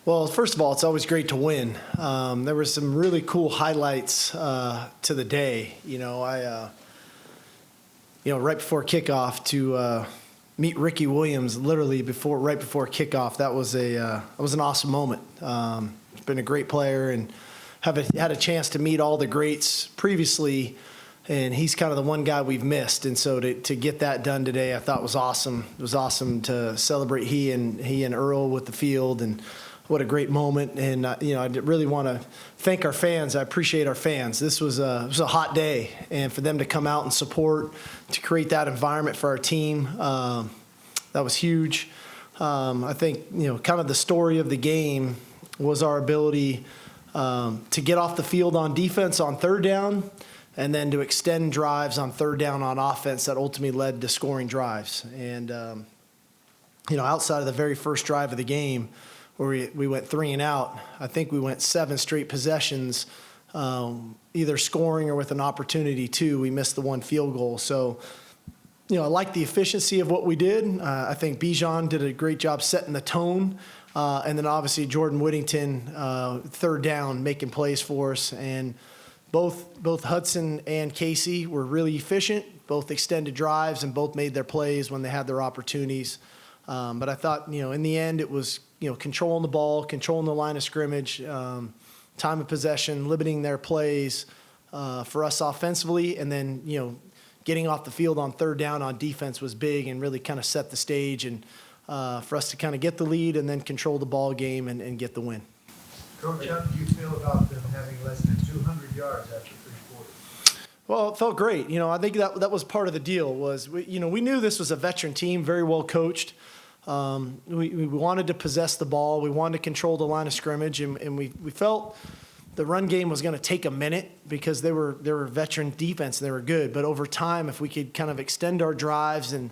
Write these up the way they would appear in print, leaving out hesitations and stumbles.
Well, first of all, it's always great to win. There were some really cool highlights to the day. Right before kickoff to meet Ricky Williams, literally right before kickoff, that was an awesome moment. He's been a great player and had a chance to meet all the greats previously, and he's kind of the one guy we've missed. And so to get that done today, I thought was awesome. It was awesome to celebrate he and Earl with the field, and what a great moment. And I really want to thank our fans. I appreciate our fans. This was a hot day, and for them to come out and support, to create that environment for our team, that was huge. I think kind of the story of the game was our ability to get off the field on defense on third down, and then to extend drives on third down on offense that ultimately led to scoring drives. And outside of the very first drive of the game, where we went 3 and out, I think we went 7 straight possessions, either scoring or with an opportunity to. We missed the one field goal. So, I like the efficiency of what we did. I think Bijan did a great job setting the tone. And then obviously Jordan Whittington, third down, making plays for us. And both Hudson and Casey were really efficient, both extended drives, and both made their plays when they had their opportunities. But I thought, in the end, it was, controlling the ball, controlling the line of scrimmage, time of possession, limiting their plays for us offensively, and then, getting off the field on third down on defense was big and really kind of set the stage and for us to kind of get the lead and then control the ball game and get the win. Coach, how do you feel about them having less than 200 yards after 3 quarters? Well, it felt great. I think that was part of the deal. Was we knew this was a veteran team, very well coached. We wanted to possess the ball. We wanted to control the line of scrimmage, and we felt the run game was going to take a minute because they were veteran defense and they were good. But over time, if we could kind of extend our drives and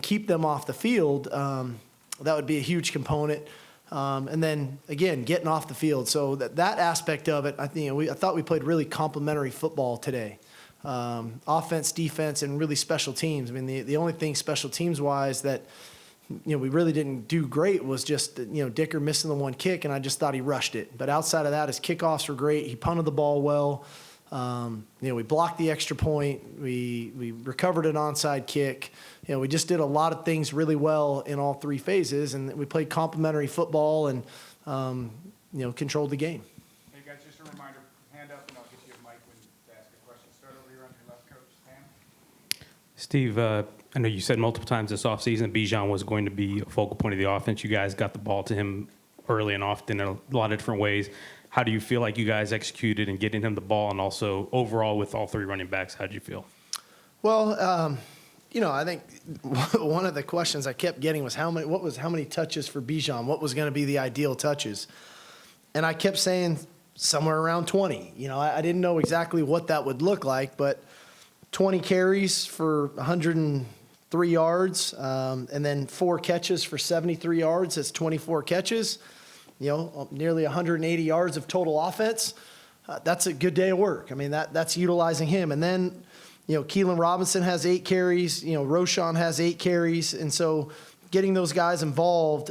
keep them off the field, that would be a huge component. And then again, getting off the field. So that aspect of it, I thought we played really complementary football today. Offense, defense, and really special teams. I mean, the only thing special teams wise that we really didn't do great was just Dicker missing the one kick, and I just thought he rushed it. But outside of that, his kickoffs were great. He punted the ball well. We blocked the extra point. We recovered an onside kick. We just did a lot of things really well in all 3 phases, and we played complementary football and controlled the game. Hey guys, just a reminder, hand up and I'll get you a mic when to ask a question. Start over here on your left, Coach Sam. Steve, I know you said multiple times this offseason Bijan was going to be a focal point of the offense. You guys got the ball to him early and often in a lot of different ways. How do you feel like you guys executed in getting him the ball, and also overall with all 3 running backs, how did you feel? Well, I think one of the questions I kept getting was how many touches for Bijan? What was going to be the ideal touches? And I kept saying somewhere around 20. I didn't know exactly what that would look like, but 20 carries for 103 yards, and then 4 catches for 73 yards. That's 24 catches. Nearly 180 yards of total offense. That's a good day of work. I mean, that's utilizing him. And then, Keelan Robinson has 8 carries. Roshan has 8 carries. And so getting those guys involved,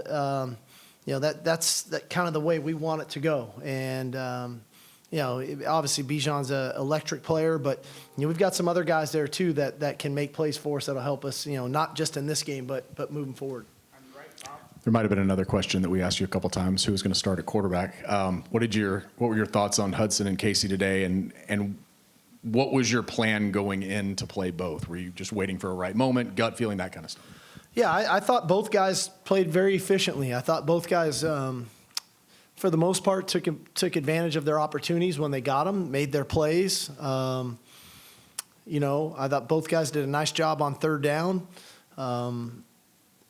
that's kind of the way we want it to go. And, obviously Bijan's an electric player, but, we've got some other guys there too that can make plays for us that'll help us, not just in this game, but moving forward. There might have been another question that we asked you a couple times. Who was going to start at quarterback? What were your thoughts on Hudson and Casey today, and what was your plan going in to play both? Were you just waiting for a right moment, gut feeling, that kind of stuff? Yeah, I thought both guys played very efficiently. I thought both guys, for the most part, took advantage of their opportunities when they got them, made their plays. I thought both guys did a nice job on third down.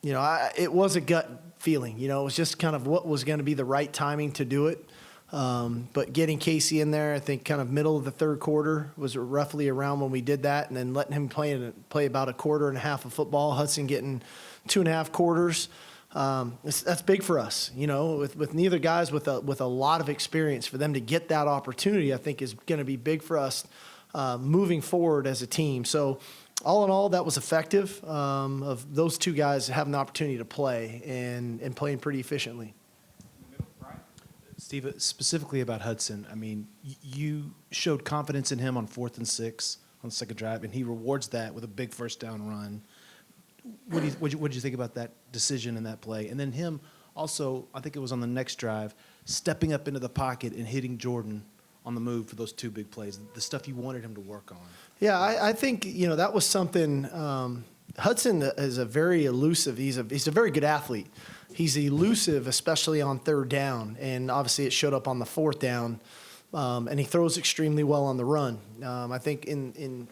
It was a gut feeling. It was just kind of what was going to be the right timing to do it. But getting Casey in there, I think kind of middle of the third quarter was roughly around when we did that, and then letting him play about a quarter and a half of football. Hudson getting 2.5 quarters. That's big for us. With neither guys with a lot of experience, for them to get that opportunity, I think is going to be big for us moving forward as a team. So all in all, that was effective of those 2 guys having the opportunity to play and playing pretty efficiently. Steve, specifically about Hudson, I mean, you showed confidence in him on 4th and 6 on the second drive, and he rewards that with a big first down run. What did you think about that decision and that play? And then him also, I think it was on the next drive, stepping up into the pocket and hitting Jordan on the move for those 2 big plays, the stuff you wanted him to work on. Yeah, I think, that was something. Hudson is a very elusive. He's a very good athlete. He's elusive, especially on 3rd down, and obviously it showed up on the 4th down. And he throws extremely well on the run. I think in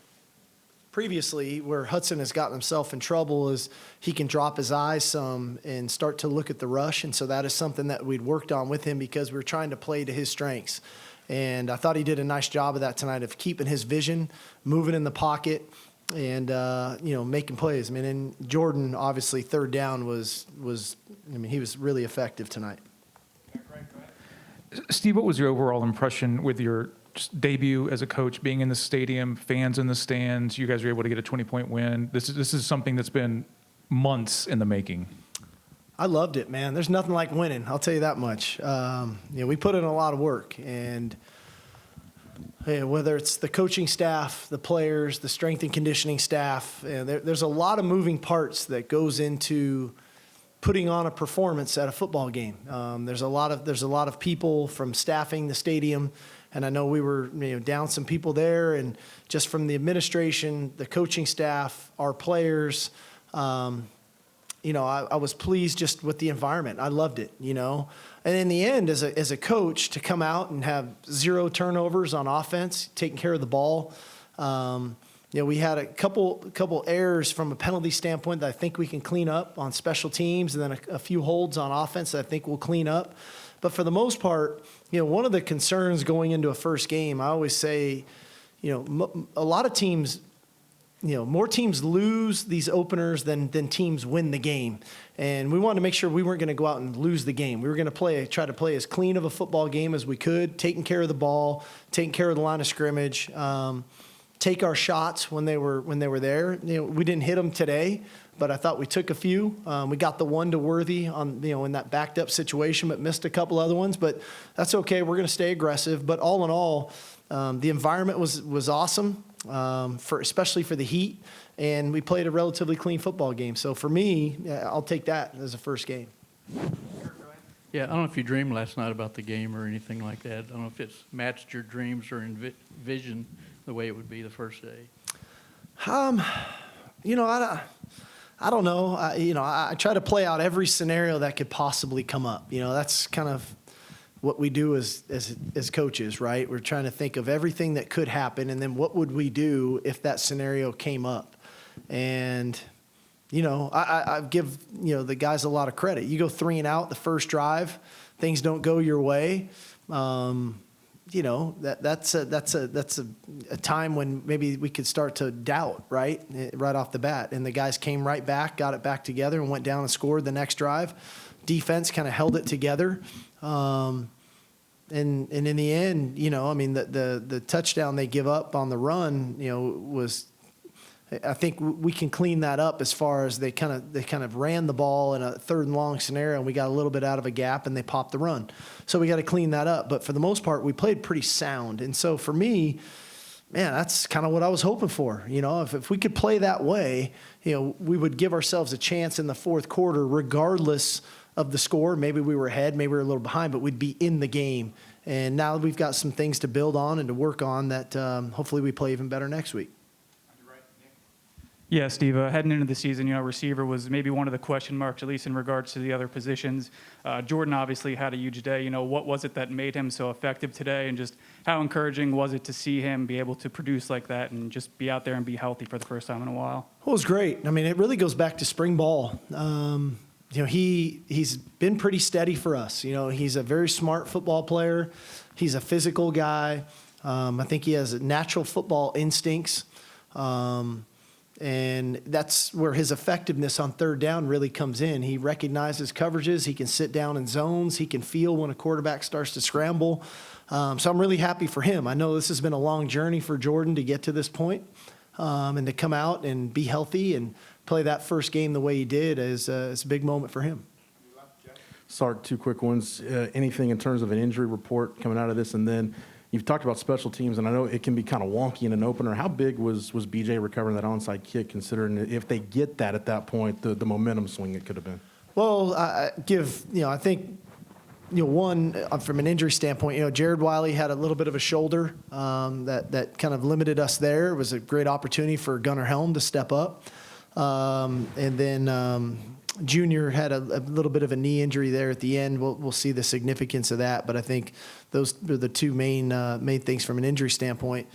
previously where Hudson has gotten himself in trouble is he can drop his eyes some and start to look at the rush, and so that is something that we'd worked on with him because we were trying to play to his strengths. And I thought he did a nice job of that tonight, of keeping his vision, moving in the pocket, and making plays. I mean, and Jordan obviously 3rd down was he was really effective tonight. Steve, what was your overall impression with your just debut as a coach, being in the stadium, fans in the stands? You guys were able to get a 20-point win. This is something that's been months in the making. I loved it, man. There's nothing like winning. I'll tell you that much. We put in a lot of work, and whether it's the coaching staff, the players, the strength and conditioning staff, there's a lot of moving parts that goes into putting on a performance at a football game. There's a lot of people from staffing the stadium, and I know we were down some people there, and just from the administration, the coaching staff, our players. I was pleased just with the environment. I loved it, And in the end, as a coach, to come out and have 0 turnovers on offense, taking care of the ball. We had a couple errors from a penalty standpoint that I think we can clean up on special teams, and then a few holds on offense that I think we'll clean up. But for the most part, one of the concerns going into a first game, I always say, a lot of teams, more teams lose these openers than teams win the game. And we wanted to make sure we weren't going to go out and lose the game. We were going to try to play as clean of a football game as we could, taking care of the ball, taking care of the line of scrimmage, take our shots when they were there. We didn't hit them today, but I thought we took a few. We got the one to Worthy on in that backed up situation, but missed a couple other ones. But that's okay. We're going to stay aggressive. But all in all, the environment was awesome, especially for the heat, and we played a relatively clean football game. So for me, I'll take that as a first game. Yeah, I don't know if you dreamed last night about the game or anything like that. I don't know if it's matched your dreams or envisioned the way it would be the first day. I don't know. I try to play out every scenario that could possibly come up. That's kind of what we do as coaches, right? We're trying to think of everything that could happen, and then what would we do if that scenario came up? And I give the guys a lot of credit. You go 3 and out the first drive, things don't go your way. That's a time when maybe we could start to doubt, right off the bat. And the guys came right back, got it back together, and went down and scored the next drive. Defense kind of held it together. And in the end, the touchdown they give up on the run, was. I think we can clean that up as far as they kind of ran the ball in a 3rd and long scenario, and we got a little bit out of a gap, and they popped the run. So we got to clean that up. But for the most part, we played pretty sound. And so for me, man, that's kind of what I was hoping for. If we could play that way, we would give ourselves a chance in the 4th quarter, regardless of the score. Maybe we were ahead, maybe we were a little behind, but we'd be in the game. And now we've got some things to build on and to work on that hopefully we play even better next week. Yeah, Steve, heading into the season, receiver was maybe one of the question marks, at least in regards to the other positions. Jordan obviously had a huge day. What was it that made him so effective today, and just how encouraging was it to see him be able to produce like that and just be out there and be healthy for the first time in a while? Well, it was great. It really goes back to spring ball. He's been pretty steady for us. He's a very smart football player. He's a physical guy. I think he has natural football instincts. And that's where his effectiveness on 3rd down really comes in. He recognizes coverages. He can sit down in zones. He can feel when a quarterback starts to scramble. So I'm really happy for him. I know this has been a long journey for Jordan to get to this point, and to come out and be healthy and play that first game the way he did is a big moment for him. Sark, two quick ones. Anything in terms of an injury report coming out of this? And then you've talked about special teams, and I know it can be kind of wonky in an opener. How big was BJ recovering that onside kick, considering if they get that at that point, the momentum swing it could have been? Well, I think, one, from an injury standpoint, Jared Wiley had a little bit of a shoulder that kind of limited us there. It was a great opportunity for Gunnar Helm to step up. And then Junior had a little bit of a knee injury there at the end. We'll see the significance of that, but I think those are the two main things from an injury standpoint.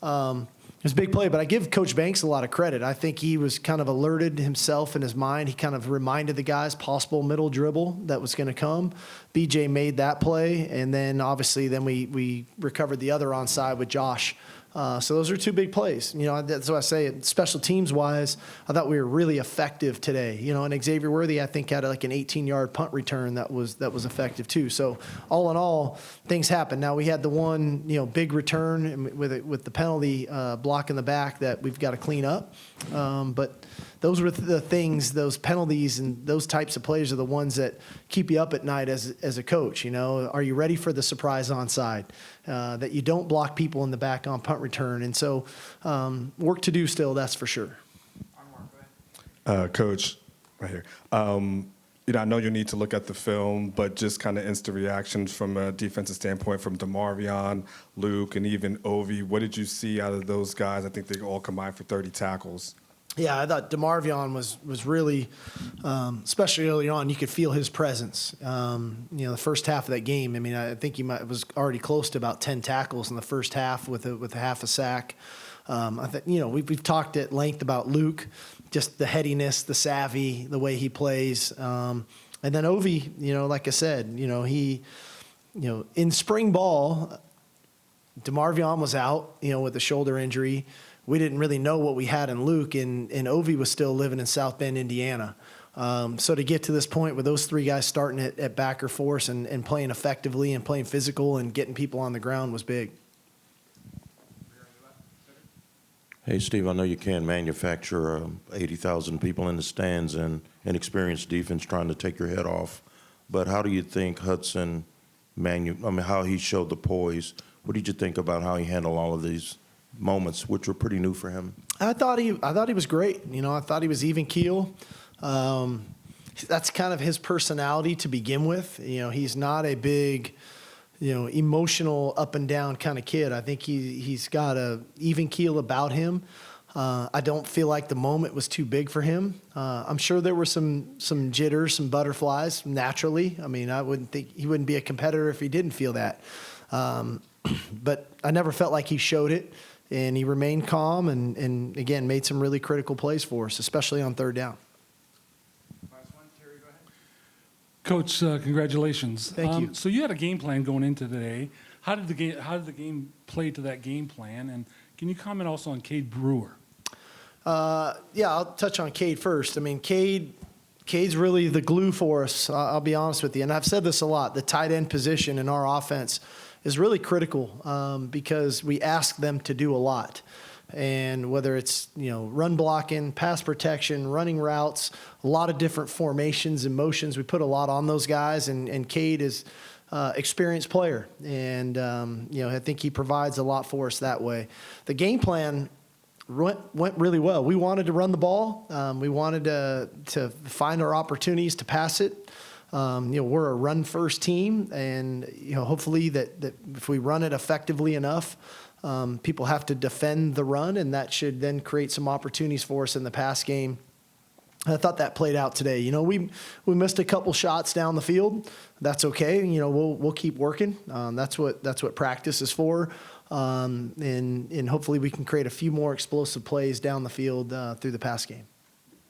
It was a big play, but I give Coach Banks a lot of credit. I think he was kind of alerted himself in his mind. He kind of reminded the guys possible middle dribble that was going to come. BJ made that play, and then obviously we recovered the other onside with Josh. So those are two big plays. That's what I say. Special teams wise, I thought we were really effective today. And Xavier Worthy, I think, had like an 18-yard punt return that was effective too. So all in all, things happened. Now we had the one big return with the penalty block in the back that we've got to clean up. But those were the things, those penalties and those types of plays are the ones that keep you up at night as a coach. Are you ready for the surprise onside? That you don't block people in the back on punt return. And so work to do still, that's for sure. Coach, right here. I know you need to look at the film, but just kind of instant reactions from a defensive standpoint from DeMarvion, Luke, and even Ovi. What did you see out of those guys? I think they all combined for 30 tackles. Yeah, I thought DeMarvion was really, especially early on, you could feel his presence. The first half of that game, I think he was already close to about 10 tackles in the first half with a half a sack. I think we've talked at length about Luke, just the headiness, the savvy, the way he plays, and then Ovi. Like I said, he, in spring ball, DeMarvion was out, with a shoulder injury. We didn't really know what we had in Luke, and Ovi was still living in South Bend, Indiana. So to get to this point with those three guys starting at backer force and playing effectively and playing physical and getting people on the ground was big. Hey, Steve, I know you can't manufacture 80,000 people in the stands and an experienced defense trying to take your head off, but how do you think Hudson, how he showed the poise? What did you think about how he handled all of these moments, which were pretty new for him? I thought he was great. I thought he was even keel. That's kind of his personality to begin with. He's not a big, emotional up and down kind of kid. I think he's got a even keel about him. I don't feel like the moment was too big for him. I'm sure there were some jitters, some butterflies naturally. I wouldn't think he wouldn't be a competitor if he didn't feel that. But I never felt like he showed it. And he remained calm and again, made some really critical plays for us, especially on third down. Last one, Terry, go ahead. Coach, congratulations. Thank you. So you had a game plan going into today. How did the game play to that game plan? And can you comment also on Cade Brewer? Yeah, I'll touch on Cade first. Cade's really the glue for us, I'll be honest with you. And I've said this a lot, the tight end position in our offense is really critical because we ask them to do a lot. And whether it's, run blocking, pass protection, running routes, a lot of different formations and motions, we put a lot on those guys. And Cade is experienced player. And, I think he provides a lot for us that way. The game plan went really well. We wanted to run the ball. We wanted to find our opportunities to pass it. We're a run-first team, and hopefully that if we run it effectively enough, people have to defend the run, and that should then create some opportunities for us in the pass game. I thought that played out today. We missed a couple shots down the field. That's okay. We'll keep working. That's what practice is for, and hopefully we can create a few more explosive plays down the field through the pass game.